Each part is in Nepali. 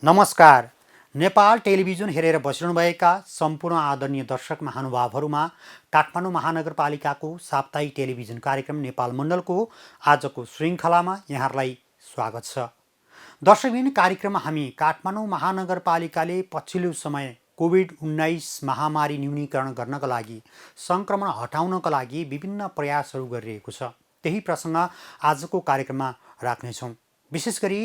नमस्कार। नेपाल टेलिभिजन हेरेर बसिरहनुभएका सम्पूर्ण आदरणीय दर्शक महानुभावहरूमा काठमाडौँ महानगरपालिकाको साप्ताहिक टेलिभिजन कार्यक्रम नेपाल मण्डलको आजको श्रृङ्खलामा यहाँहरूलाई स्वागत छ। दर्शकबिन कार्यक्रममा हामी काठमाडौँ महानगरपालिकाले पछिल्लो समय कोभिड-19 महामारी न्यूनीकरण गर्नका लागि, सङ्क्रमण हटाउनका लागि विभिन्न प्रयासहरू गरिरहेको छ। त्यही प्रसङ्ग आजको कार्यक्रममा राख्नेछौँ। विशेष गरी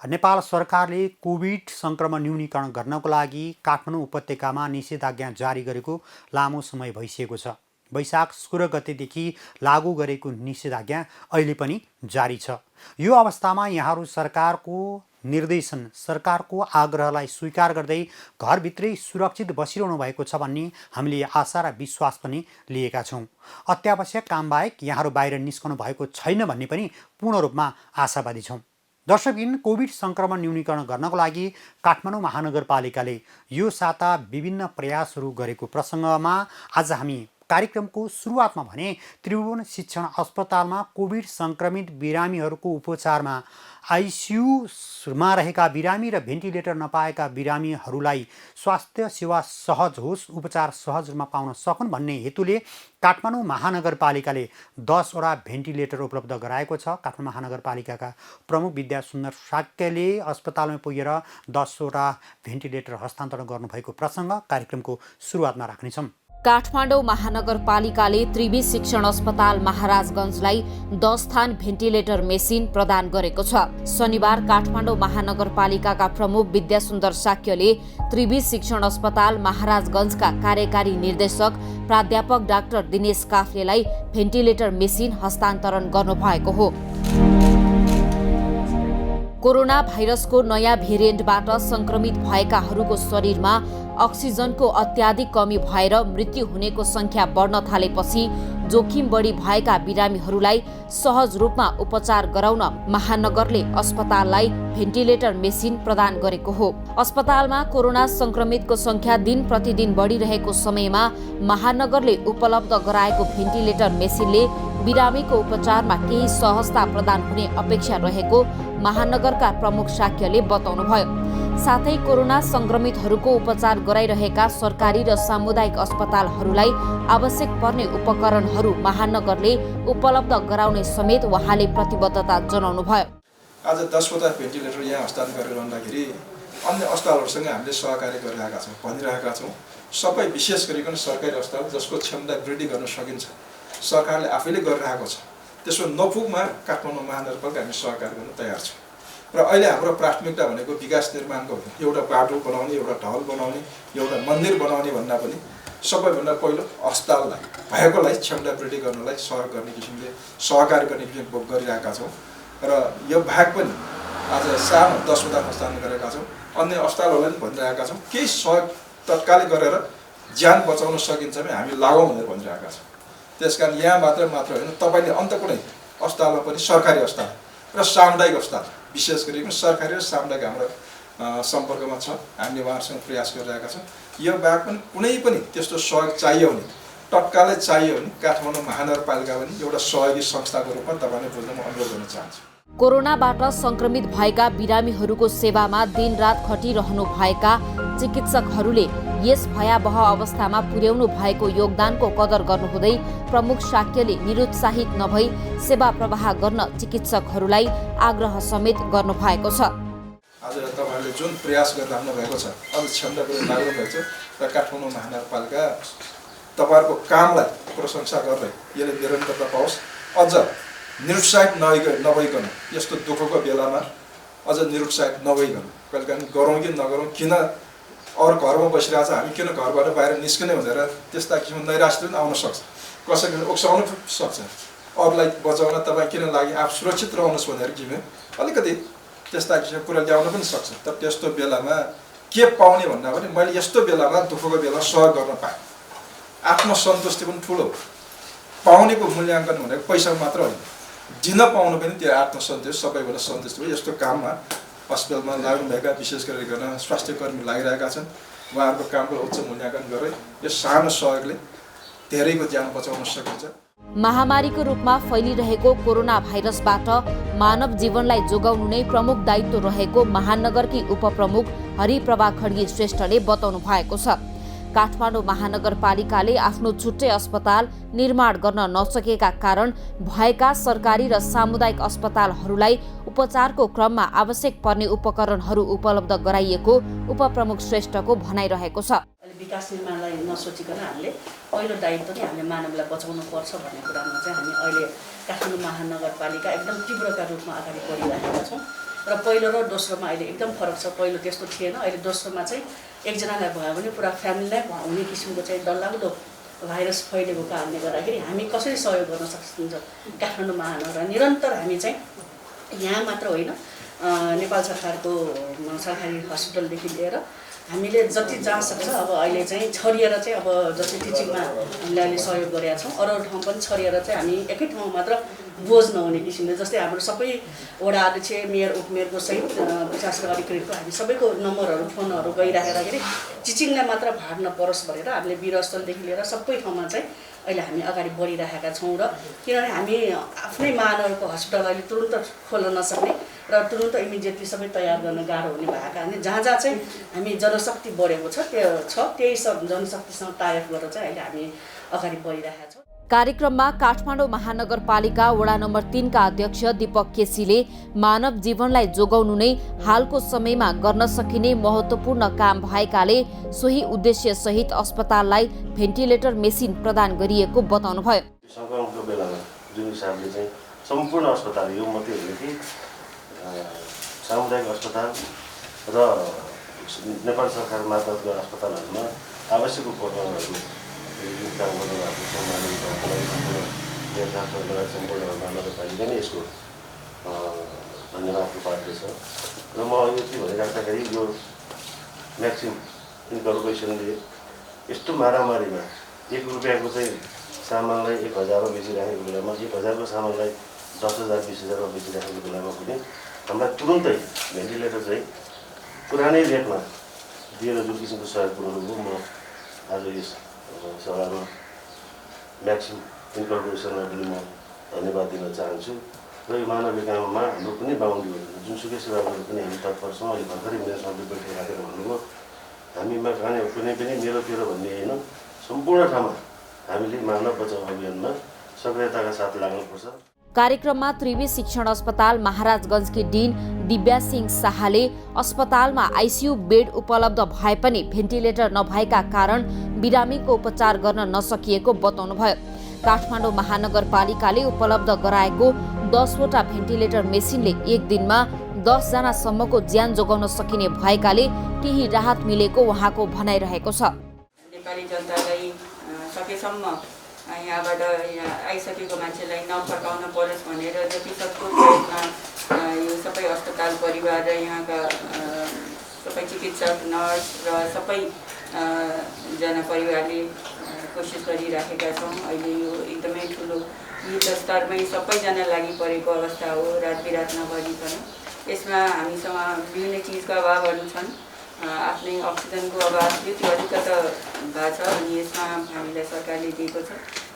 नेपाल सरकारले कोभिड सङ्क्रमण न्यूनीकरण गर्नको लागि काठमाडौँ उपत्यकामा निषेधाज्ञा जारी गरेको लामो समय भइसकेको छ। वैशाख 16 गतेदेखि लागू गरेको निषेधाज्ञा अहिले पनि जारी छ। यो अवस्थामा यहाँहरू सरकारको निर्देशन, सरकारको आग्रहलाई स्वीकार गर्दै घरभित्रै सुरक्षित बसिरहनु भएको छ भन्ने हामीले आशा र विश्वास पनि लिएका छौँ। अत्यावश्यक कामबाहेक यहाँहरू बाहिर निस्कनु भएको छैन भन्ने पनि पूर्ण रूपमा आशावादी छौँ। दर्शकबिन कोभिड सङ्क्रमण न्यूनीकरण गर्नको लागि काठमाडौँ महानगरपालिकाले यो साता विभिन्न प्रयासहरू गरेको प्रसङ्गमा आज हामी कार्यक्रमको सुरुवातमा भने त्रिभुवन शिक्षण अस्पतालमा कोभिड सङ्क्रमित बिरामीहरूको उपचारमा आइसियुमा रहेका बिरामी र भेन्टिलेटर नपाएका बिरामीहरूलाई स्वास्थ्य सेवा सहज होस्, उपचार सहज रूपमा पाउन सकुन् भन्ने हेतुले काठमाडौँ महानगरपालिकाले 10 वटा भेन्टिलेटर उपलब्ध गराएको छ। काठमाडौँ महानगरपालिकाका प्रमुख विद्यासुन्दर साक्यले अस्पतालमा पुगेर 10 वटा भेन्टिलेटर हस्तान्तरण गर्नुभएको प्रसङ्ग कार्यक्रमको सुरुवातमा राख्नेछौँ। काठमाडौँ महानगरपालिकाले त्रिवी शिक्षण अस्पताल महाराजगञ्जलाई 10 स्थान भेन्टिलेटर मेसिन प्रदान गरेको छ। शनिबार काठमाडौँ महानगरपालिकाका प्रमुख विद्यासुन्दर साक्यले त्रिवी शिक्षण अस्पताल महाराजगञ्जका कार्यकारी निर्देशक प्राध्यापक डाक्टर दिनेश काफ्लेलाई भेन्टिलेटर मेसिन हस्तान्तरण गर्नुभएको हो। कोरोना भाइरसको नयाँ भेरिएन्टबाट सङ्क्रमित भएकाहरूको शरीरमा अक्सिजनको अत्याधिक कमी भएर मृत्यु हुनेको सङ्ख्या बढ्न थालेपछि जोखिम बढी भएका बिरामीहरूलाई सहज रूपमा उपचार गराउन महानगरले अस्पताललाई भेन्टिलेटर मेसिन प्रदान गरेको हो। अस्पतालमा कोरोना सङ्क्रमितको सङ्ख्या दिन प्रतिदिन बढिरहेको समयमा महानगरले उपलब्ध गराएको भेन्टिलेटर मेसिनले बिरामीको उपचारमा केही सहजता प्रदान हुने अपेक्षा रहेको महानगरका प्रमुख साक्यले बताउनुभयो। साथै कोरोना सङ्क्रमितहरूको उपचार गराइरहेका सरकारी र सामुदायिक अस्पतालहरूलाई आवश्यक पर्ने उपकरणहरू महानगरले उपलब्ध गराउने समेत उहाँले प्रतिबद्धता जनाउनुभयो। आज 10 वटा भेन्टिलेटर यहाँ हस्तान्तरण गरिरहँदाखेरि अन्य अस्पतालहरूसँग हामीले सहकार्य गरिरहेका छौँ, भनिरहेका छौँ। सबै विशेष गरिकन सरकारी अस्पताल जसको क्षमता वृद्धि गर्न सकिन्छ, सरकारले आफैले गरिरहेको छ। त्यसो नपुगमा काठमाडौँ महानगरपालिका हामी सहकार्य गर्न तयार छौँ। र अहिले हाम्रो प्राथमिकता भनेको विकास निर्माणको हो। एउटा बाटो बनाउने, एउटा ढल बनाउने, एउटा मन्दिर बनाउने भन्दा पनि सबैभन्दा पहिलो अस्पताललाई भएकोलाई क्षमता वृद्धि गर्नलाई सहयोग गर्ने किसिमले सहकार्य गर्ने किसिमले गरिरहेका छौँ। र यो बाहेक पनि आज सानो 10 वटा हस्तान्तरण गरेका छौँ। अन्य अस्पतालहरूलाई पनि भनिरहेका छौँ केही सहयोग तत्कालै गरेर ज्यान बचाउन सकिन्छ भने हामी लागौँ भनेर भनिरहेका छौँ। त्यसकारण यहाँ मात्र होइन, तपाईँले अन्त कुनै अस्पतालमा पनि सरकारी अस्पताल र सामुदायिक अस्पताल विशेष गरी सरकारी र सामुदायिक हाम्रो सम्पर्कमा छ। हामीले उहाँहरूसँग प्रयास गरिरहेका छौँ। यो बाहेक पनि कुनै पनि त्यस्तो सहयोग चाहियो भने, तत्कालै चाहियो भने काठमाडौँ महानगरपालिका पनि एउटा सहयोगी संस्थाको रूपमा तपाईँले बुझ्न म अनुरोध गर्न चाहन्छु। कोरोनाबाट सङ्क्रमित भएका बिरामीहरूको सेवामा दिनरात खटिरहनु भएका चिकित्सकहरूले यस भयावह अवस्थामा पुर्याउनु भएको योगदानको कदर गर्नुहुँदै प्रमुख साक्यले निरुत्साहित नभई सेवा प्रवाह गर्न चिकित्सकहरूलाई आग्रह समेत गर्नुभएको छ। आज तपाईँहरूले जुन प्रयास गरिरहनु भएको छ, अझ क्षमता पनि लाग्नु भएको छ र काठमाडौँ महानगरपालिका तपाईँहरूको कामलाई प्रशंसा गर्दै यसले निरन्तरता पाओस्। अझ निरुत्साहित नभइकन यस्तो दुःखको बेलामा अझ निरुत्साहित नभइकन कहिलेकाहीँ गरौँ कि नगरौँ, किन अरू घरमा बसिरहेको छ, हामी किन घरबाट बाहिर निस्किने भनेर त्यस्ता किसिमको नैराश्य पनि आउन सक्छ। कसैले उक्साउन सक्छ। अरूलाई बचाउन तपाईँ किन लागि आफू सुरक्षित रहनुहोस् भनेर किन अलिकति त्यस्ता किसिमको कुरा ल्याउन पनि सक्छ। तर त्यस्तो बेलामा के पाउने भन्दा पनि मैले यस्तो बेलामा दुःखको बेला सहयोग गर्न पाएँ। आत्मसन्तुष्टि पनि ठुलो हो। पाउनेको मूल्याङ्कन भनेको पैसा मात्र होइन, दिन पाउनु पनि त्यो आत्मसन्तुष्टि सबैबाट सन्तुष्टि भयो। यस्तो काममा अस्पतालमा लाग्नुभएका विशेष गरिकन स्वास्थ्य कर्मी लागिरहेका छन्। उहाँहरूको कामको उच्च मूल्याङ्कन गरेर यो सानो सहयोगले धेरैको ज्यान बचाउन सकिन्छ। महामारीको रूपमा फैलिरहेको कोरोना भाइरसबाट मानव जीवनलाई जोगाउनु नै प्रमुख दायित्व रहेको महानगरकी उपप्रमुख हरिप्रभा खड्गी श्रेष्ठले बताउनु भएको छ। काठमाडौँ महानगरपालिकाले आफ्नो छुट्टै अस्पताल निर्माण गर्न नसकेका कारण भएका सरकारी र सामुदायिक अस्पतालहरूलाई उपचारको क्रममा आवश्यक पर्ने उपकरणहरू उपलब्ध गराइएको उपप्रमुख श्रेष्ठको भनाइरहेको छ। विकास निर्माणलाई नसोचिकन हामीले पहिलो दायित्व नै हामीले मानवलाई बचाउनु पर्छ भन्ने कुरामा चाहिँ हामी अहिले काठमाडौँ महानगरपालिका एकदम तीव्रका रूपमा अगाडि बढिरहेका छौँ र पहिलो र दोस्रोमा अहिले एकदम फरक छ। पहिलो त्यस्तो थिएन, अहिले दोस्रोमा चाहिँ एकजनालाई भयो भने पुरा फ्यामिलीलाई हुने किसिमको चाहिँ डरलाग्दो भाइरस फैलेको कारणले गर्दाखेरि हामी कसरी सहयोग गर्न सकिन्छ। काठमाडौँ महानगर निरन्तर हामी चाहिँ यहाँ मात्र होइन, नेपाल सरकारको सरकारी हस्पिटलदेखि लिएर हामीले जति जहाँ सक्छ अब अहिले चाहिँ छरिएर चाहिँ अब जस्तै टिचिङमा हामीले अहिले सहयोग गरेका छौँ, अरू ठाउँ पनि छरिएर चाहिँ हामी एकै ठाउँमा मात्र बोझ नहुने किसिमले जस्तै हाम्रो सबै वडा अध्यक्ष मेयर उपमेयरको सहित 50 अधिकृतको हामी सबैको नम्बरहरू फोनहरू गइराखेर टिचिङलाई मात्र भार नपरोस् भनेर हामीले वीरस्थलदेखि लिएर सबै ठाउँमा चाहिँ अहिले हामी अगाडि बढिरहेका छौँ। र किनभने हामी आफ्नै महानगरको हस्पिटल अहिले तुरुन्त खोल्न नसक्ने र तुरुन्त इमिडिएटली सबै तयार गर्न गाह्रो हुने भएको कारणले जहाँ जहाँ चाहिँ हामी जनशक्ति बढेको छ त्यही सब जनशक्तिसँग टाइप गरेर चाहिँ अहिले हामी अगाडि बढिरहेका छौँ। कार्यक्रममा काठमाडौँ महानगरपालिका वडा नम्बर 3 का अध्यक्ष दीपक केसीले मानव जीवनलाई जोगाउनु नै हालको समयमा गर्न सकिने महत्त्वपूर्ण काम भएकाले सोही उद्देश्य सहित अस्पताललाई भेन्टिलेटर मेसिन प्रदान गरिएको बताउनुभयो। संक्रमणको बेलामा जुन हिसाबले चाहिँ सम्पूर्ण अस्पताल यो मात्रै होइन कि सामुदायिक अस्पताल र नेपाल सरकार मार्फतका अस्पतालहरूमा आवश्यक उपकरणहरू काम गर्नुभएको छ। सम्पूर्ण महानगरपालिका नै यसको धन्यवादको पात्र छ। र म यति भनिराख्दाखेरि यो म्याक्सिम इन्कर्पोरेसनले यस्तो मारामारीमा 1 रुपियाँको चाहिँ सामानलाई 1000 बेचिराखेको बेलामा 1000 को सामानलाई 10,000 20,000 बेचिराखेको बेलामा पनि हामीलाई तुरुन्तै भेन्टिलेटर चाहिँ पुरानै रेटमा दिएर जुन किसिमको सहयोग पुऱ्याउनु हो। म आज यस सभामा म्याक्सिम इन्कर्पोरेसनलाई म धन्यवाद दिन चाहन्छु। र यो मानवीय काममा हाम्रो कुनै बााउन्ड्री हुँदैन, जुनसुकै सेवा गर्नु पनि हामी तत्पर छौँ। अहिले भर्खरै मेरो साथी बैठक राखेर भन्नुभयो हामीमा कुनै पनि मेरो तेरो भन्ने होइन, सम्पूर्ण ठाउँमा हामीले मानव बचाउ अभियानमा सक्रियताका साथ लाग्नुपर्छ। कार्यक्रममा त्रिवी शिक्षण अस्पताल महाराजगञ्जकी डिन दिव्या सिंह शाहले अस्पतालमा आइसियु बेड उपलब्ध भए पनि भेन्टिलेटर नभएका कारण बिरामीको उपचार गर्न नसकिएको बताउनुभयो। काठमाडौँ महानगरपालिकाले उपलब्ध गराएको 10वटा भेन्टिलेटर मेसिनले एक दिनमा 10 जनासम्मको ज्यान जोगाउन सकिने भएकाले केही राहत मिलेको उहाँको भनाइरहेको छ। नेपाली जनतालाई सकेसम्म यहाँबाट आइसकेको मान्छेलाई नफर्काउन परोस् भनेर जति सक्दो प्रयत्न यो सबै अस्पताल परिवार र यहाँका सबै चिकित्सक नर्स र सबै जना परिवारले कोसिस गरिराखेका छौँ। अहिले यो एकदमै ठुलो युद्ध स्तरमै सबैजना लागि परेको अवस्था हो, रात बिरात नगरिकन। यसमा हामीसँग विभिन्न चिजका अभावहरू छन्, आफ्नै अक्सिजनको अभाव त्यो अलिकता भएको छ अनि यसमा हामीलाई सरकारले दिएको छ।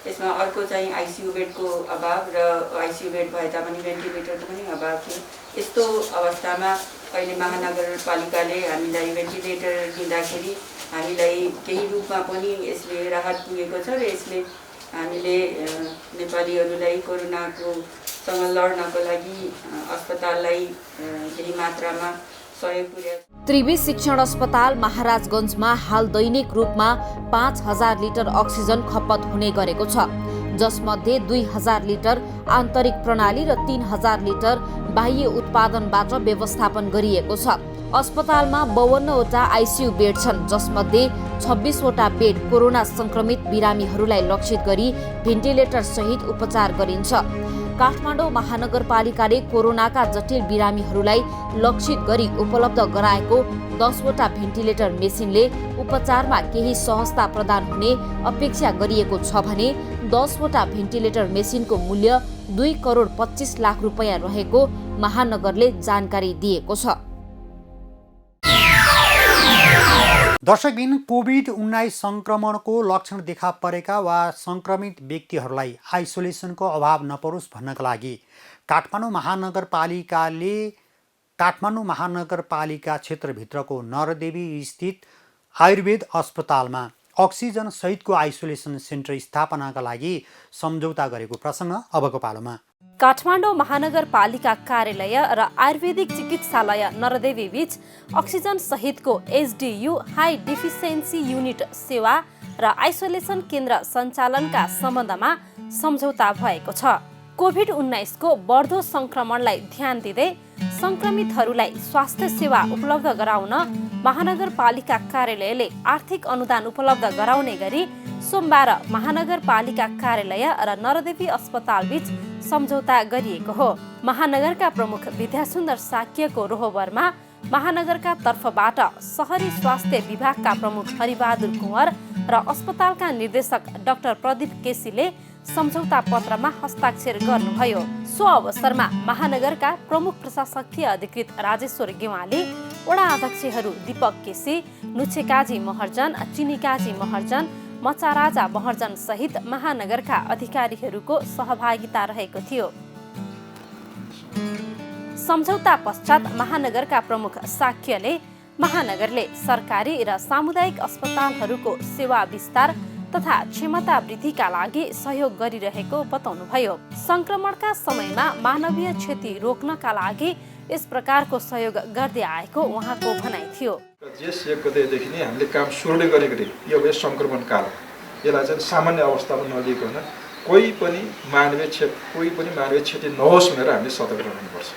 यसमा अर्को चाहिँ आइसियु बेडको अभाव र आइसियु बेड भए तापनि भेन्टिलेटरको पनि अभाव थियो। यस्तो अवस्थामा अहिले महानगरपालिकाले हामीलाई भेन्टिलेटर दिँदाखेरि हामीलाई केही रूपमा पनि यसले राहत पुगेको छ र यसले हामीले नेपालीहरूलाई कोरोनासँग लड्नको लागि अस्पताललाई केही मात्रामा सहयोग पुर्याएको। त्रिवी शिक्षण अस्पताल महाराजगञ्जमा हाल दैनिक रूपमा 5000 लिटर अक्सिजन खपत हुने गरेको छ, जसमध्ये 2000 लिटर आन्तरिक प्रणाली र 3000 लिटर बाह्य उत्पादनबाट व्यवस्थापन गरिएको छ। अस्पतालमा 52वटा आइसियु बेड छन्, जसमध्ये 26वटा बेड कोरोना संक्रमित बिरामीहरूलाई लक्षित गरी भेन्टिलेटर सहित उपचार गरिन्छ। काठमाडौँ महानगरपालिकाले कोरोनाका जटिल बिरामीहरूलाई लक्षित गरी उपलब्ध गराएको 10वटा भेन्टिलेटर मेसिनले उपचारमा केही सहजता प्रदान हुने अपेक्षा गरिएको छ भने 10वटा भेन्टिलेटर मेसिनको मूल्य 2 करोड 25 लाख रुपैयाँ रहेको महानगरले जानकारी दिएको छ। दर्शकबिन कोभिड-19 सङ्क्रमणको लक्षण देखा परेका वा सङ्क्रमित व्यक्तिहरूलाई आइसोलेसनको अभाव नपरोस् भन्नका लागि काठमाडौँ महानगरपालिका क्षेत्रभित्रको नरदेवी स्थित आयुर्वेद अस्पतालमा अक्सिजन सहितको आइसोलेसन सेन्टर स्थापनाका लागि सम्झौता गरेको प्रसङ्ग अबको पालोमा। काठमाडौँ महानगरपालिका कार्यालय र आयुर्वेदिक चिकित्सालय नरदेवी बीच अक्सिजन सहितको एचडियू हाई डिफिसियन्सी युनिट सेवा र आइसोलेसन केन्द्र सञ्चालनका सम्बन्धमा सम्झौता भएको छ। कोभिड-19 को बढ्दो सङ्क्रमणलाई ध्यान दिँदै सङ्क्रमितहरूलाई स्वास्थ्य सेवा उपलब्ध गराउन महानगरपालिका कार्यालयले आर्थिक अनुदान उपलब्ध गराउने गरी सोमबार महानगरपालिका कार्यालय र नरदेवी अस्पताल बीच सम्झौता गरिएको हो। महानगरका प्रमुख विद्यासुन्दर साक्यको रोहबरमा महानगरका तर्फबाट शहरी स्वास्थ्य विभागका प्रमुख हरिबहादुर कुँवर र अस्पतालका निर्देशक डाक्टर प्रदीप केसीले सम्झौता पत्रमा हस्ताक्षर गर्नुभयो। सो अवसरमा महानगरका प्रमुख प्रशासकीय अधिकृत राजेश्वर गेवाली, वडा अध्यक्षहरू दीपक केसी, नुछेकाजी महर्जन, चिनिकाजी महर्जन, मचाराजा महर्जन सहित महानगरका अधिकारीहरूको सहभागिता रहेको थियो। सम्झौता पश्चात महानगरका प्रमुख साक्यले महानगरले सरकारी र सामुदायिक अस्पतालहरूको सेवा विस्तार तथा क्षमता वृद्धिका लागि सहयोग गरिरहेको बताउनुभयो। सङ्क्रमणका समयमा मानवीय क्षति रोक्नका लागि यस प्रकारको सहयोग गर्दै आएको उहाँको भनाइ थियो। जेस 1 गतेदेखि नै हामीले काम सुरु नै गरेको यो सङ्क्रमण काल, यसलाई चाहिँ सामान्य अवस्थामा नलिकन कोही पनि मानवीय क्षति नहोस् भनेर हामीले सतर्क रहनुपर्छ।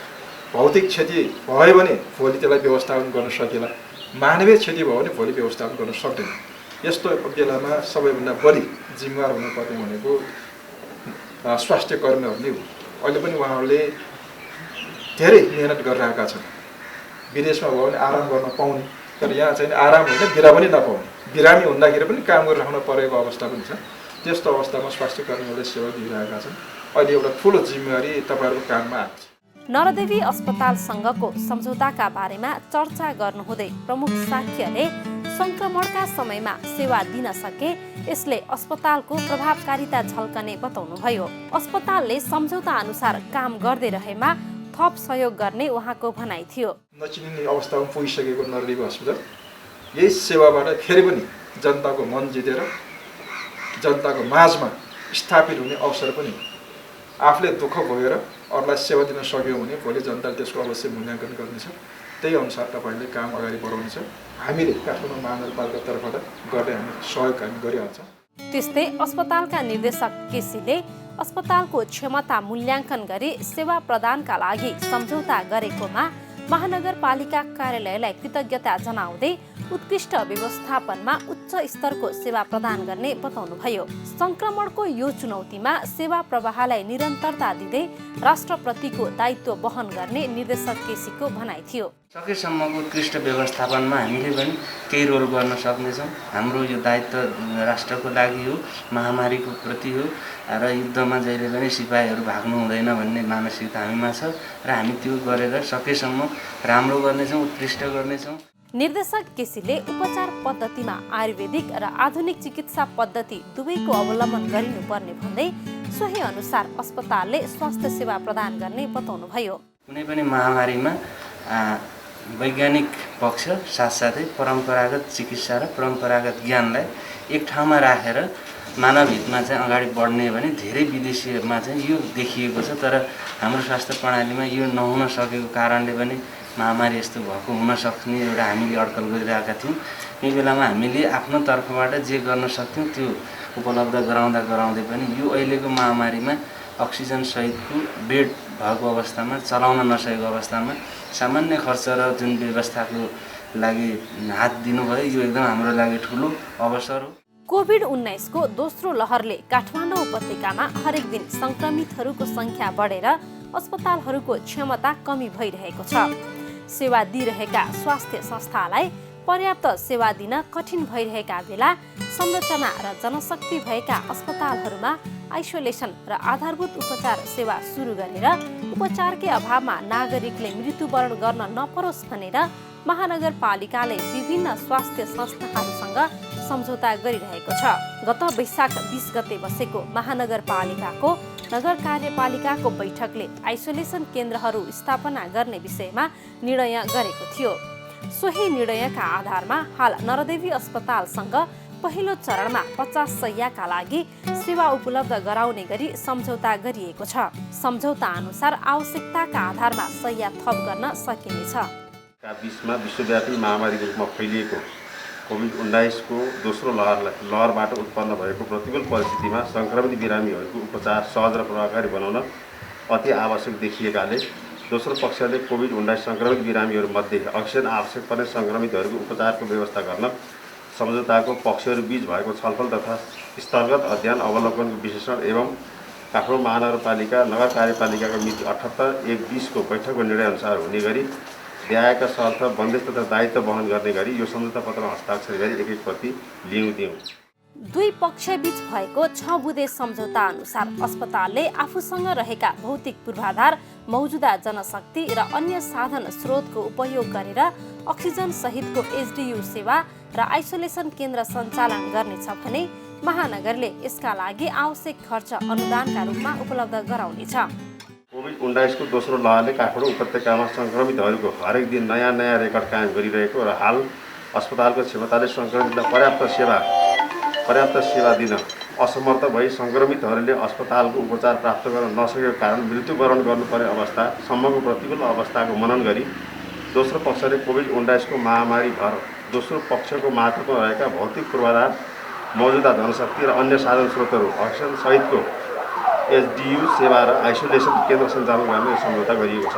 भौतिक क्षति भयो भने भोलि त्यसलाई व्यवस्थापन गर्न सकिएला, मानवीय क्षति भयो भने भोलि व्यवस्थापन गर्न सक्दैन। यस्तो बेलामा सबैभन्दा बढी जिम्मेवार हुनुपर्ने भनेको स्वास्थ्य कर्मीहरू नै हो। अहिले पनि उहाँहरूले धेरै मेहनत गरिरहेका छन्। विदेशमा भयो भने आराम गर्न पाउने, तर यहाँ चाहिँ आराम होइन बिरामी नपाउने, बिरामी हुँदाखेरि पनि काम गरिराख्न परेको अवस्था पनि छ। त्यस्तो अवस्थामा स्वास्थ्य कर्मीहरूले सेवा दिइरहेका छन्। अहिले एउटा ठुलो जिम्मेवारी तपाईँहरूको काममा आएको छ। नरदेवी अस्पतालसँगको सम्झौताका बारेमा चर्चा गर्नुहुँदै प्रमुख साक्यले सङ्क्रमणका समयमा सेवा दिन सके यसले अस्पतालको प्रभावकारिता झल्कने बताउनुभयो। अस्पतालले सम्झौता अनुसार काम गर्दै रहेमा थप सहयोग गर्ने उहाँको भनाइ थियो। नचिनिने अवस्थामा पुगिसकेको नरदेवी अस्पताल यही सेवाबाट फेरि पनि जनताको मन जितेर जनताको माझमा स्थापित हुने अवसर पनि आफूले दुःख भोगेर अरूलाई सेवा दिन सक्यो भने भोलि जनताले त्यसको अवश्य मूल्याङ्कन गर्नेछ। त्यही अनुसार तपाईँले काम अगाडि बढाउनेछ। हामीले काठमाडौँ महानगरपालिका तर्फबाट गर्दै हामी सहयोग गरिहाल्छौँ। त्यस्तै अस्पतालका निर्देशक केसीले अस्पतालको क्षमता मूल्याङ्कन गरी सेवा प्रदानका लागि सम्झौता गरेकोमा महानगरपालिका कार्यालयलाई कृतज्ञता जनाउँदै उत्कृष्ट व्यवस्थापनमा उच्च स्तरको सेवा प्रदान गर्ने बताउनुभयो। सङ्क्रमणको यो चुनौतीमा सेवा प्रवाहलाई निरन्तरता दिँदै राष्ट्रप्रतिको दायित्व वहन गर्ने निर्देशक केसीको भनाइ थियो। सकेसम्मको उत्कृष्ट व्यवस्थापनमा हामीले पनि केही रोल गर्न सक्नेछौँ। हाम्रो यो दायित्व राष्ट्रको लागि हो, महामारीको प्रति हो र युद्धमा जहिले पनि सिपाहीहरू भाग्नु हुँदैन भन्ने मानसिकता हामीमा छ र हामी त्यो गरेर सकेसम्म राम्रो गर्नेछौँ, उत्कृष्ट गर्नेछौँ। निर्देशक केसीले उपचार पद्धतिमा आयुर्वेदिक र आधुनिक चिकित्सा पद्धति दुवैको अवलम्बन गरिनुपर्ने भन्दै सोही अनुसार अस्पतालले स्वास्थ्य सेवा प्रदान गर्ने बताउनुभयो। कुनै पनि महामारीमा वैज्ञानिक पक्ष साथसाथै परम्परागत चिकित्सा र परम्परागत ज्ञानलाई एक ठाउँमा राखेर मानव हितमा चाहिँ अगाडि बढ्ने भने धेरै विदेशीमा चाहिँ यो देखिएको छ। तर हाम्रो स्वास्थ्य प्रणालीमा यो नहुन सकेको कारणले पनि महामारी यस्तो भएको हुन सक्ने एउटा हामीले अड्कल गरिरहेका थियौँ। यही बेलामा हामीले आफ्नो तर्फबाट जे गर्न सक्थ्यौँ त्यो उपलब्ध गराउँदै पनि यो अहिलेको महामारीमा अक्सिजन सहितको बेड भएको अवस्थामा, चलाउन नसकेको अवस्थामा सामान्य खर्च र जुन व्यवस्थाको लागि हात दिनुभयो यो एकदम हाम्रो लागि ठुलो अवसर हो। कोभिड-19 को दोस्रो लहरले काठमाडौँ उपत्यकामा हरेक दिन सङ्क्रमितहरूको सङ्ख्या बढेर अस्पतालहरूको क्षमता कमी भइरहेको छ। सेवा दिइरहेका स्वास्थ्य संस्थालाई पर्याप्त सेवा दिन कठिन भइरहेका बेला संरचना र जनशक्ति भएका अस्पतालहरूमा आइसोलेसन र आधारभूत उपचार सेवा सुरु गरेर उपचारकै अभावमा नागरिकले मृत्युवरण गर्न नपरोस् भनेर महानगरपालिकाले विभिन्न स्वास्थ्य संस्थाहरूसँग सम्झौता गरिरहेको छ। गत वैशाख 20 गते बसेको महानगरपालिकाको नगर कार्यपालिकाको बैठकले आइसोलेसन केन्द्रहरू स्थापना गर्ने विषयमा निर्णय गरेको थियो। सोही निर्णयका आधारमा हाल नरदेवी अस्पतालसँग पहिलो चरणमा 50 शय्याका लागि सेवा उपलब्ध गराउने गरी सम्झौता गरिएको छ। सम्झौता अनुसार आवश्यकताका आधारमा शय्या थप गर्न सकिनेछ। बीचमा विश्वव्यापी महामारीको रूपमा फैलिएको कोभिड-19 को दोस्रो लहरबाट उत्पन्न भएको प्रतिकूल परिस्थितिमा सङ्क्रमित बिरामीहरूको उपचार सहज र प्रभावकारी बनाउन अति आवश्यक देखिएकाले दोस्रो पक्षले कोभिड-19 सङ्क्रमित बिरामीहरूमध्ये अक्सिजन आवश्यक पर्ने सङ्क्रमितहरूको उपचारको व्यवस्था गर्न सम्झौताको पक्षहरू बीच भएको छलफल तथा स्थलगत अध्ययन अवलोकनको विश्लेषण एवं काठमाडौँ महानगरपालिका नगर कार्यपालिकाको मिति 78/1/20 को बैठकको निर्णयअनुसार हुने गरी देयका शर्त बन्देज तथा दायित्व वहन गर्ने गरी यो सम्झौता पत्रमा हस्ताक्षर गरी एक प्रति दियौँ। दुई पक्षबीच भएको 6 बुँदे सम्झौता अनुसार अस्पतालले आफूसँग रहेका भौतिक पूर्वाधार, मौजुदा जनशक्ति र अन्य साधन स्रोतको उपयोग गरेर अक्सिजन सहितको एचडियू सेवा र आइसोलेसन केन्द्र सञ्चालन गर्नेछ भने महानगरले यसका लागि आवश्यक खर्च अनुदानका रूपमा उपलब्ध गराउनेछ। कोभिड-19 को दोस्रो लहरले काठमाडौँ उपत्यकामा सङ्क्रमितहरूको हरेक दिन नयाँ रेकर्ड कायम गरिरहेको र हाल अस्पतालको क्षमताले सङ्क्रमितलाई पर्याप्त सेवा दिन असमर्थ भई सङ्क्रमितहरूले अस्पतालको उपचार प्राप्त गर्न नसकेको कारण मृत्युवरण गर्नुपर्ने अवस्थासम्मको प्रतिकूल अवस्थाको मनन गरी दोस्रो पक्षले कोभिड-19 को महामारी भर दोस्रो पक्षको मातहतमा रहेका भौतिक पूर्वाधार, मौजुदा जनशक्ति र अन्य साधन स्रोतहरू अक्सिजन सहितको एचडियू सेवा र आइसोलेसन केन्द्र सञ्चालन गर्ने सम्झौता गरिएको छ।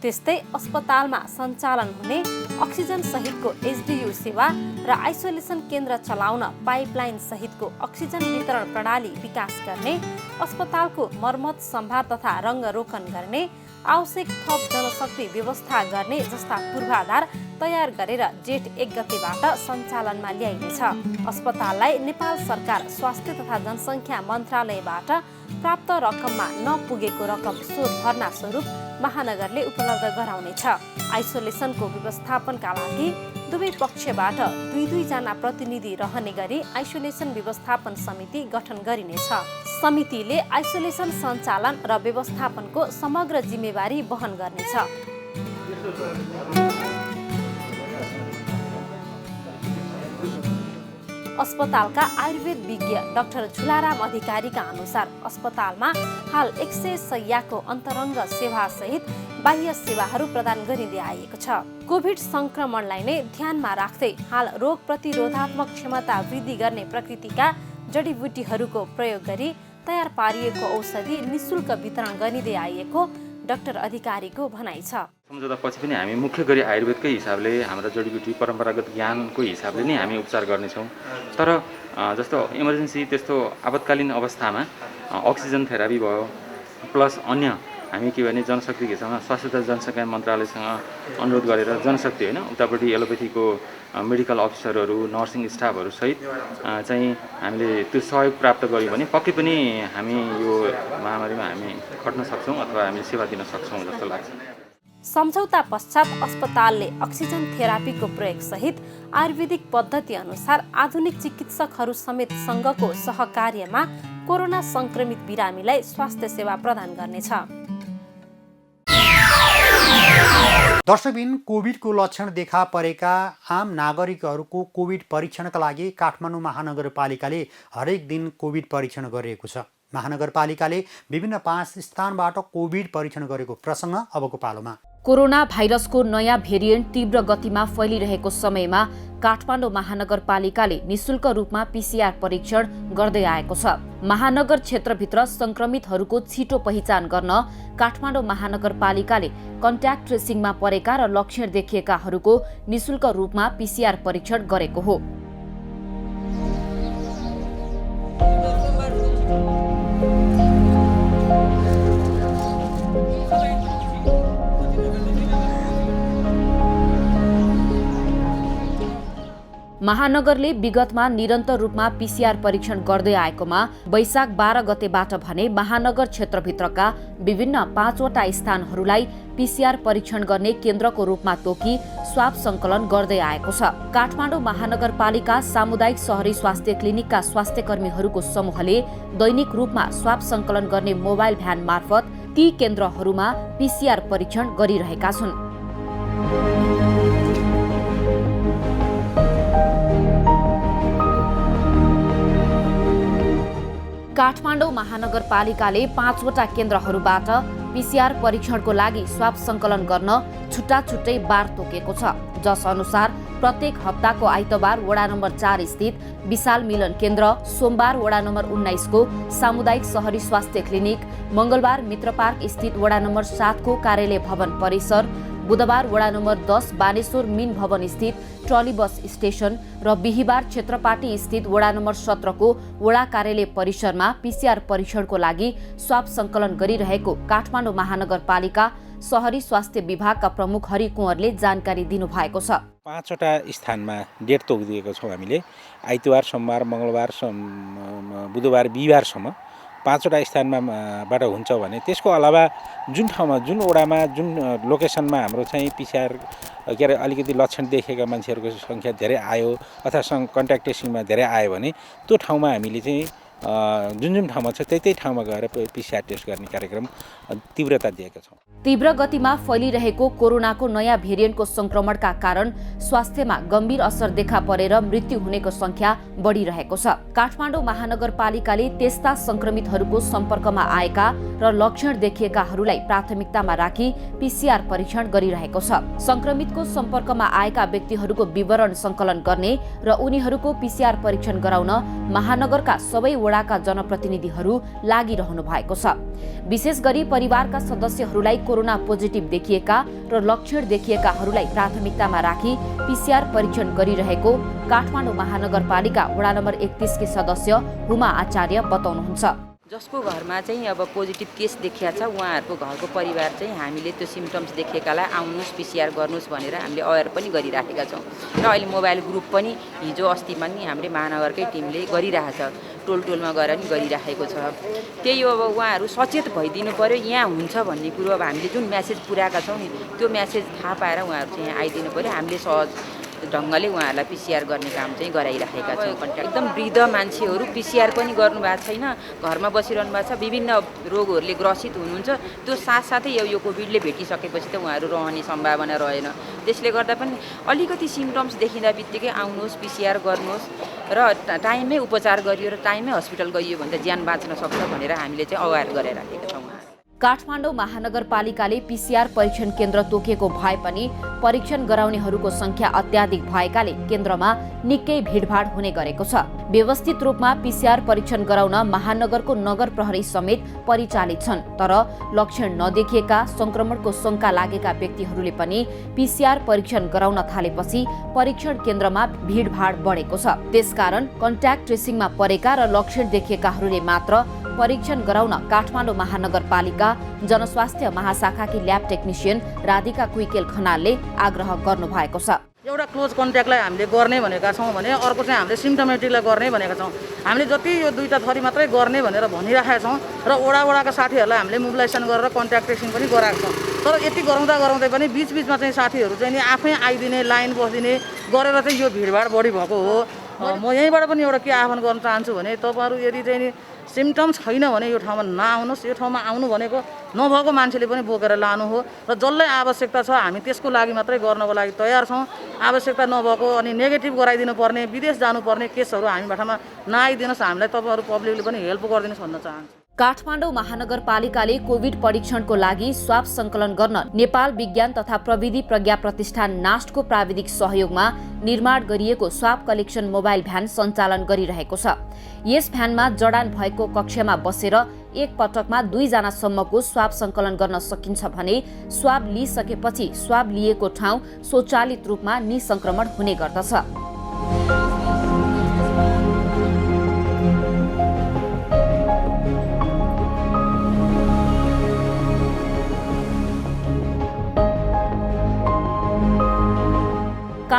त्यस्तै अस्पतालमा सञ्चालन हुने अक्सिजन सहितको एचडियू सेवा र आइसोलेसन केन्द्र चलाउन पाइपलाइन सहितको अक्सिजन वितरण प्रणाली विकास गर्ने, अस्पतालको मर्मत सम्भार तथा रङ्गरोगन गर्ने, आवश्यक थप जनशक्ति व्यवस्था गर्ने जस्ता पूर्वाधार तयार गरेर जेठ 1 गतेबाट सञ्चालनमा ल्याइनेछ। अस्पताललाई नेपाल सरकार स्वास्थ्य तथा जनसङ्ख्या मन्त्रालयबाट प्राप्त रकममा नपुगेको रकम शोध भर्ना स्वरूप महानगरले उपलब्ध गराउनेछ। आइसोलेसनको व्यवस्थापनका लागि दुवै पक्षबाट 2 जना प्रतिनिधि रहने गरी आइसोलेसन व्यवस्थापन समिति गठन गरिनेछ। समितिले आइसोलेसन सञ्चालन र व्यवस्थापनको समग्र जिम्मेवारी वहन गर्नेछ। अस्पतालका आयुर्वेद विज्ञ डाक्टर झुलाराम अधिकारीका अनुसार अस्पतालमा हाल 100 शय्याको अन्तरङ्ग सेवा सहित बाह्य सेवाहरू प्रदान गरिँदै आएको छ। कोभिड संक्रमणलाई नै ध्यानमा राख्दै हाल रोग प्रतिरोधात्मक क्षमता वृद्धि गर्ने प्रकृतिका जडीबुटीहरूको प्रयोग गरी तयार पारिएको औषधि निशुल्क वितरण गरिँदै आएको डाक्टर अधिकारीको भनाइ छ। सम्झौता पछि पनि हामी मुख्य गरी आयुर्वेदकै हिसाबले हाम्रा जडीबुटी परम्परागत ज्ञानको हिसाबले नै हामी उपचार गर्नेछौँ। तर जस्तो इमर्जेन्सी त्यस्तो आपतकालीन अवस्थामा अक्सिजन थेरापी भयो प्लस अन्य हामी के भने जनशक्तिसँग स्वास्थ्य तथा जनसङ्ख्या मन्त्रालयसँग अनुरोध गरेर जनशक्ति होइन उतापट्टि एलोपेथीको मेडिकल अफिसरहरू नर्सिङ स्टाफहरू सहित चाहिँ हामीले त्यो सहयोग प्राप्त गर्यौँ भने पक्कै पनि हामी यो महामारीमा हामी खट्न सक्छौँ अथवा हामी सेवा दिन सक्छौँ जस्तो लाग्छ। सम्झौता पश्चात अस्पतालले अक्सिजन थेरापीको प्रयोग सहित आयुर्वेदिक पद्धति अनुसार आधुनिक चिकित्सकहरू समेत सँगको सहकार्यमा कोरोना संक्रमित बिरामीलाई स्वास्थ्य सेवा प्रदान गर्नेछ। दर्शकबिन कोभिडको लक्षण देखा परेका आम नागरिकहरूको कोभिड परीक्षणका लागि काठमाडौँ महानगरपालिकाले हरेक दिन कोभिड परीक्षण गरिएको छ। महानगरपालिकाले विभिन्न 5 स्थानबाट कोभिड परीक्षण गरेको प्रसङ्ग अबको पालोमा। कोरोना भाइरसको नयाँ भेरिएन्ट तीव्र गतिमा फैलिरहेको समयमा काठमाडौँ महानगरपालिकाले निशुल्क रूपमा पीसीआर परीक्षण गर्दै आएको छ। महानगर क्षेत्रभित्र संक्रमितहरूको छिटो पहिचान गर्न काठमाडौँ महानगरपालिकाले कन्ट्याक्ट ट्रेसिङमा परेका र लक्षण देखिएकाहरूको निशुल्क रूपमा पीसीआर परीक्षण गरेको हो। महानगरले विगतमा निरन्तर रूपमा पीसीआर परीक्षण गर्दै आएकोमा वैशाख 12 गतेबाट भने महानगर क्षेत्रभित्रका विभिन्न 5वटा स्थानहरूलाई पीसीआर परीक्षण गर्ने केन्द्रको रूपमा तोकी स्वाब सङ्कलन गर्दै आएको छ। काठमाडौँ महानगरपालिका सामुदायिक शहरी स्वास्थ्य क्लिनिकका स्वास्थ्यकर्मीहरूको समूहले दैनिक रूपमा स्वाब सङ्कलन गर्ने मोबाइल भ्यान मार्फत ती केन्द्रहरूमा पीसीआर परीक्षण गरिरहेका छन्। काठमाडौँ महानगरपालिकाले 5वटा केन्द्रहरूबाट पीसीआर परीक्षणको लागि स्वाब सङ्कलन गर्न छुट्टा छुट्टै बार तोकेको छ, जस अनुसार प्रत्येक हप्ताको आइतबार वडा नम्बर 4 स्थित विशाल मिलन केन्द्र, सोमबार वडा नम्बर 19 को सामुदायिक शहरी स्वास्थ्य क्लिनिक, मङ्गलबार मित्र पार्क स्थित वडा नम्बर 7 को कार्यालय भवन परिसर, बुधबार वडा नम्बर 10 बानेश्वर मिन भवन स्थित ट्रली बस स्टेशन र बिहिबार क्षेत्रपाटी स्थित वडा नम्बर 17 को वडा कार्यालय परिसरमा पीसीआर परीक्षणको लागि स्वाब सङ्कलन गरिरहेको काठमाडौँ महानगरपालिका शहरी स्वास्थ्य विभागका प्रमुख हरि कुँवरले जानकारी दिनुभएको छ। 5वटा स्थानमा डेट तोकिदिएको छौँ हामीले। आइतबार, सोमबार, मङ्गलबार, बुधबार, बिहिबारसम्म 5वटा स्थानमाबाट हुन्छ भने त्यसको अलावा जुन ठाउँमा, जुन वडामा, जुन लोकेसनमा हाम्रो चाहिँ पीसीआर के अरे अलिकति लक्षण देखेका मान्छेहरूको सङ्ख्या धेरै आयो अथवा कन्ट्याक्ट ट्रेसिङमा धेरै आयो भने त्यो ठाउँमा हामीले चाहिँ जुन ठाउँमा छ त्यही ठाउँमा गएर पीसीआर टेस्ट गर्ने कार्यक्रम तीव्रता दिएका छौँ। तीव्र गतिमा फैलिरहेको कोरोनाको नयाँ भेरिएन्टको संक्रमणका कारण स्वास्थ्यमा गम्भीर असर देखा परेर मृत्यु हुनेको संख्या बढिरहेको छ। काठमाडौँ महानगरपालिकाले त्यस्ता संक्रमितहरूको सम्पर्कमा आएका र लक्षण देखिएकाहरूलाई प्राथमिकतामा राखी पीसीआर परीक्षण गरिरहेको छ। संक्रमितको सम्पर्कमा आएका व्यक्तिहरूको विवरण संकलन गर्ने र उनीहरूको पीसीआर परीक्षण गराउन महानगरका सबै वडाका जनप्रतिनिधिहरू लागिरहनु भएको छ। विशेष गरी परिवारका सदस्यहरूलाई कोरोना पोजिटिभ देखिएका र लक्षण देखिएकाहरूलाई प्राथमिकतामा राखी पीसीआर परीक्षण गरिरहेको काठमाडौँ महानगरपालिका वडा नम्बर 31 के सदस्य हुमा आचार्य बताउनुहुन्छ। जसको घरमा चाहिँ अब पोजिटिभ केस देखिया छ उहाँहरूको घरको परिवार चाहिँ हामीले त्यो सिम्टम्स देखेकालाई आउनुहोस् पीसीआर गर्नुहोस् भनेर हामीले अवेर पनि गरिराखेका छौँ। र अहिले मोबाइल ग्रुप पनि हिजो अस्ति पनि हामीले महानगरकै टिमले गरिरहेछ, टोलमा गएर नि गरिराखेको छ। त्यही अब उहाँहरू सचेत भइदिनु पर्यो, यहाँ हुन्छ भन्ने कुरो अब हामीले जुन म्यासेज पुर्याएका छौँ नि त्यो म्यासेज थाहा पाएर उहाँहरू चाहिँ यहाँ आइदिनु पर्यो। हामीले सहज ढङ्गले उहाँहरूलाई पीसीआर गर्ने काम चाहिँ गराइराखेका छौँ। एकदम वृद्ध मान्छेहरू पीसीआर पनि गर्नुभएको छैन, घरमा बसिरहनु भएको छ, विभिन्न रोगहरूले ग्रसित हुनुहुन्छ, त्यो साथसाथै यो कोभिडले भेटिसकेपछि त उहाँहरू रहने सम्भावना रहेन। त्यसले गर्दा पनि अलिकति सिम्टम्स देखिँदा बित्तिकै आउनुहोस् पीसीआर गर्नुहोस् र टाइममै उपचार गरियो र टाइममै हस्पिटल गइयो भने त ज्यान बाँच्न सक्छ भनेर हामीले चाहिँ अवेर गराइराखेका छौँ। काठमाडौँ महानगरपालिकाले पीसीआर परीक्षण केन्द्र तोकेको भए पनि परीक्षण गराउनेहरूको संख्या अत्याधिक भएकाले केन्द्रमा निकै भिडभाड हुने गरेको छ। व्यवस्थित रूपमा पीसीआर परीक्षण गराउन महानगरको नगर प्रहरी समेत परिचालित छन्, तर लक्षण नदेखिएका संक्रमणको शंका लागेका व्यक्तिहरूले पनि पीसीआर परीक्षण गराउन थालेपछि परीक्षण केन्द्रमा भिडभाड बढेको छ। त्यसकारण कन्ट्याक्ट ट्रेसिङमा परेका र लक्षण देखिएकाहरूले मात्र परीक्षण गराउन काठमाडौँ महानगरपालिका जनस्वास्थ्य महाशाखाकी ल्याब टेक्निसियन राधिका कुइकेल खनालले आग्रह गर्नु भएको छ। एउटा क्लोज कन्ट्याक्टलाई हामीले गर्ने भनेका छौँ भने अर्को चाहिँ हामीले सिम्टोमेटिकलाई गर्ने भनेका छौँ। हामीले जति यो 2टा थरी मात्रै गर्ने भनेर भनिराखेका छौँ र वडाका साथीहरूलाई हामीले मोबिलाइजेसन गरेर कन्ट्याक्ट ट्रेसिङ पनि गराएको छौँ। तर यति गराउँदै पनि बिचबिचमा चाहिँ साथीहरू चाहिँ नि आफै आइदिने, लाइन बसिदिने गरेर चाहिँ यो भिडभाड बढी भएको हो। म यहीँबाट पनि एउटा के आह्वान गर्न चाहन्छु भने तपाईँहरू यदि चाहिँ नि सिम्टम छैन भने यो ठाउँमा नआउनुहोस्। यो ठाउँमा आउनु भनेको नभएको मान्छेले पनि बोकेर लानु हो र जसलाई आवश्यकता छ हामी त्यसको लागि मात्रै गर्नको लागि तयार छौँ। आवश्यकता नभएको अनि नेगेटिभ गराइदिनु पर्ने, विदेश जानुपर्ने केसहरू हामीबाटमा नआइदिनुहोस्। हामीलाई तपाईँहरू पब्लिकले पनि हेल्प गरिदिनुहोस् भन्न चाहन्छु। काठमाडौँ महानगरपालिकाले कोभिड परीक्षणको लागि स्वाब सङ्कलन गर्न नेपाल विज्ञान तथा प्रविधि प्रज्ञा प्रतिष्ठान नास्टको प्राविधिक सहयोगमा निर्माण गरिएको स्वाब कलेक्सन मोबाइल भ्यान सञ्चालन गरिरहेको छ। यस भ्यानमा जडान भएको कक्षमा बसेर एक पटकमा 2 जनासम्मको स्वाब सङ्कलन गर्न सकिन्छ भने स्वाब लिइसकेपछि स्वाब लिएको ठाउँ स्वचालित रूपमा निसङ्क्रमण हुने गर्दछ।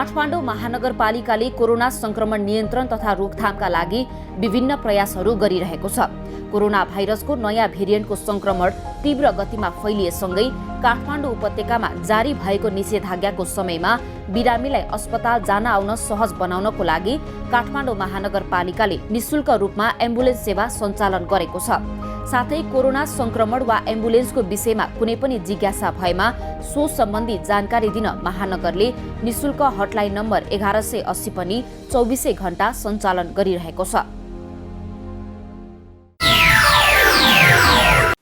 काठमाडौँ महानगरपालिकाले कोरोना संक्रमण नियन्त्रण तथा रोकथामका लागि विभिन्न प्रयासहरू गरिरहेको छ। कोरोना भाइरसको नयाँ भेरिएन्टको संक्रमण तीव्र गतिमा फैलिएसँगै काठमाडौँ उपत्यकामा जारी भएको निषेधाज्ञाको समयमा बिरामीलाई अस्पताल जान आउन सहज बनाउनको लागि काठमाडौँ महानगरपालिकाले निशुल्क रूपमा एम्बुलेन्स सेवा सञ्चालन गरेको छ। साथै कोरोना संक्रमण वा एम्बुलेन्सको विषयमा कुनै पनि जिज्ञासा भएमा सो सम्बन्धी जानकारी दिन महानगरले निशुल्क हटलाइन नम्बर 1180 पनि 24 घण्टा सञ्चालन गरिरहेको छ।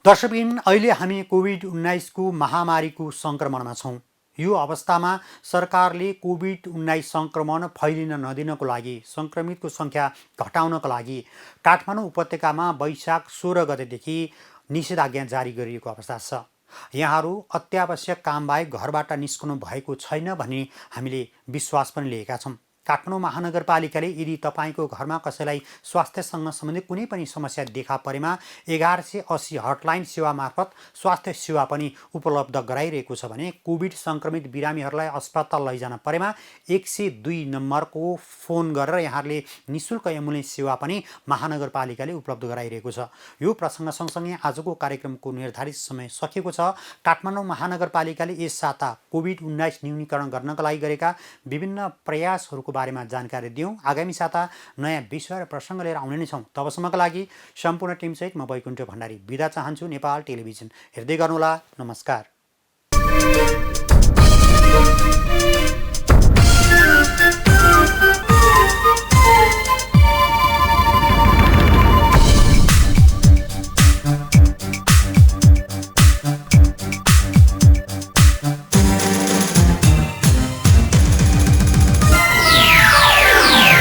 दर्शकबिन, अहिले हामी कोभिड-19 को महामारीको संक्रमणमा छौँ। यो अवस्थामा सरकारले कोभिड-19 संक्रमण फैलिन नदिनको लागि संक्रमितको सङ्ख्या घटाउनको लागि काठमाडौँ उपत्यकामा वैशाख 16 गतेदेखि निषेधाज्ञा जारी गरिएको अवस्था छ। यहाँहरू अत्यावश्यक कामबाहेक घरबाट निस्कनु भएको छैन भन्ने हामीले विश्वास पनि लिएका छौँ। काठमाडौँ महानगरपालिकाले यदि तपाईँको घरमा कसैलाई स्वास्थ्यसँग सम्बन्धित कुनै पनि समस्या देखा परेमा 1180 हटलाइन सेवा मार्फत स्वास्थ्य सेवा पनि उपलब्ध गराइरहेको छ भने कोभिड सङ्क्रमित बिरामीहरूलाई अस्पताल लैजान परेमा 102 नम्बरको फोन गरेर यहाँहरूले निशुल्क एम्बुलेन्स सेवा पनि महानगरपालिकाले उपलब्ध गराइरहेको छ। यो प्रसङ्ग सँगसँगै आजको कार्यक्रमको निर्धारित समय सकिएको छ। काठमाडौँ महानगरपालिकाले यस साता कोभिड-19 न्यूनीकरण गर्नका लागि गरेका विभिन्न प्रयासहरूको बारेमा जानकारी दियौँ। आगामी साता नयाँ विषय र प्रसङ्ग लिएर आउने नै छौँ। तबसम्मका लागि सम्पूर्ण टिमसहित म वैकुण्ठ भण्डारी बिदा चाहन्छु। नेपाल टेलिभिजन हेर्दै गर्नुहोला। नमस्कार।